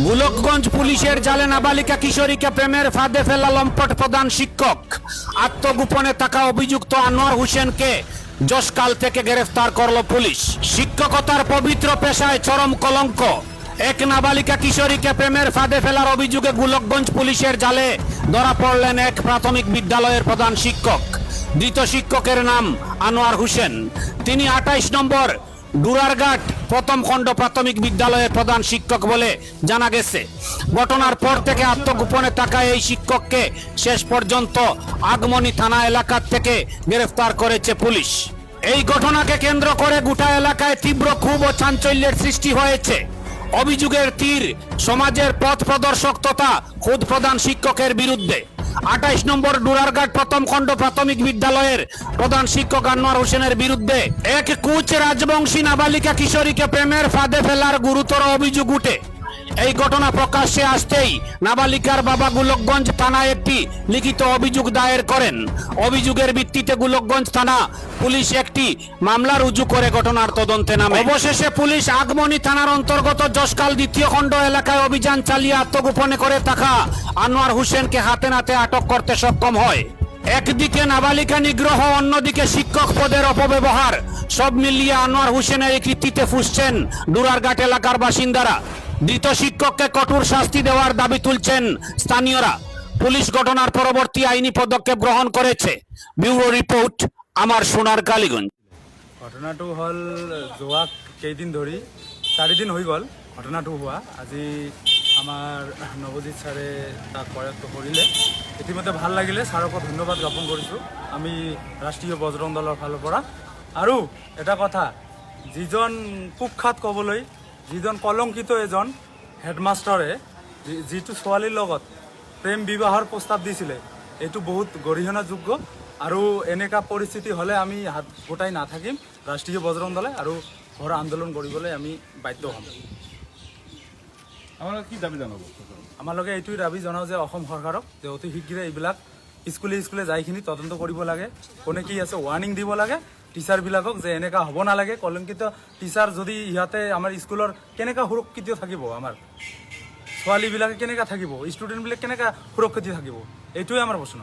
গোলকগঞ্জ পুলিশের জালে নাবালিকা কিশোরীকে প্রেমের ফাঁদে ফেলা লম্পট প্রধান শিক্ষক। আত্মগোপনে থাকা অভিযুক্ত আনোয়ার হোসেনকে যশকাল থেকে গ্রেফতার করল পুলিশ। শিক্ষকতার পবিত্র পেশায় চরম কলঙ্ক। এক নাবালিকা কিশোরীকে প্রেমের ফাঁদে ফেলার অভিযোগে গোলকগঞ্জ পুলিশের জালে ধরা পড়লেন এক প্রাথমিক বিদ্যালয়ের প্রধান শিক্ষক। ধৃত শিক্ষকের নাম আনোয়ার হোসেন। তিনি 28 নম্বর ডুরারঘাট প্রথম খণ্ড প্রাথমিক বিদ্যালয়ের প্রধান শিক্ষক বলে জানা গেছে। ঘটনার পর থেকে আত্মগোপনে থাকা এই শিক্ষককে শেষ পর্যন্ত আগমনী থানা এলাকা থেকে গ্রেফতার করেছে পুলিশ। এই ঘটনাকে কেন্দ্র করে গোটা এলাকায় তীব্র ক্ষোভ ও চাঞ্চল্যের সৃষ্টি হয়েছে। অভিযোগের তীর সমাজের পথ প্রদর্শক তথা খোদ প্রধান শিক্ষকের বিরুদ্ধে। 28 নম্বর ডুরারঘাট প্রথম খণ্ড প্রাথমিক বিদ্যালয়ের প্রধান শিক্ষক আনোয়ার হোসেনের বিরুদ্ধে এক কুচ রাজবংশী নাবালিকা কিশোরীকে প্রেমের ফাঁদে ফেলার গুরুতর অভিযোগ উঠে। এই ঘটনা প্রকাশ্যে আসতেই নাবালিকার বাবা গোলকগঞ্জ থানায় একটি লিখিত অভিযোগ দায়ের করেন। অভিযোগের ভিত্তিতে গোলকগঞ্জ থানা পুলিশ একটি মামলা রুজু করে ঘটনার তদন্তে নামে। অবশেষে পুলিশ আগমনী থানার অন্তর্গত যশকাল দ্বিতীয় খণ্ড এলাকায় অভিযান চালিয়ে আত্মগোপনে করে থাকা আনোয়ার হোসেনকে হাতে নাতে আটক করতে সক্ষম হয়। একদিকে নাবালিকা নিগ্রহ, অন্যদিকে শিক্ষক পদের অপব্যবহার, সব মিলিয়ে আনোয়ার হোসেনের এই কৃতিতে ফুঁসছেন ডুরারঘাট এলাকার বাসিন্দারা। ধৃত শিক্ষককে কঠোর শাস্তি দেওয়ার দাবি তুলছেন স্থানীয়রা। পুলিশ ঘটনার পরবর্তী আইনি পদক্ষেপ গ্রহণ করেছে। ব্যুরো রিপোর্ট, আমার সোনার কালীগঞ্জ। ঘটনাটো হল যোৱা কেইদিন ধৰি 4 দিন হৈ গ'ল ঘটনাটো হোৱা। আজি আমাৰ নৱজিৎ ছাৰে তাক প্ৰয়াস কৰিলে, ইতিমধ্যে ভাল লাগিলে। ছাৰকো ধন্যবাদ জ্ঞাপন কৰিছোঁ আমি ৰাষ্ট্ৰীয় বজৰং দলৰ ফালৰ পৰা। আৰু এটা কথা, যিজন কুখ্যাত ক'বলৈ, যিজন কলংকিত এজন হেডমাষ্টাৰে যিটো ছোৱালীৰ লগত প্ৰেম বিবাহৰ প্ৰস্তাৱ দিছিলে, এইটো বহুত গৰিহণাযোগ্য। আৰু এনেকুৱা পৰিস্থিতি হ'লে আমি হাত গোটাই নাথাকিম। ৰাষ্ট্ৰীয় বজৰং দলে আৰু ঘৰ আন্দোলন কৰিবলৈ আমি বাধ্য হ'ম। আপোনালোকে কি দাবী জনাব? আমালোকে এইটোৱে দাবী জনাওঁ যে অসম চৰকাৰক যে অতি শীঘ্ৰে এইবিলাক স্কুলে স্কুলে যাইখিনি তদন্ত কৰিব লাগে। কোনে কি আছে ৱাৰ্ণিং দিব লাগে টিচাৰবিলাকক যে এনেকুৱা হ'ব নালাগে। কলংকিত টিচাৰ যদি ইহঁতে আমাৰ স্কুলৰ কেনেকুৱা সুৰক্ষিত থাকিব, আমাৰ ছোৱালীবিলাকে কেনেকুৱা থাকিব, ষ্টুডেণ্টবিলাক কেনেকুৱা সুৰক্ষিত থাকিব, এইটোৱে আমাৰ প্ৰশ্ন।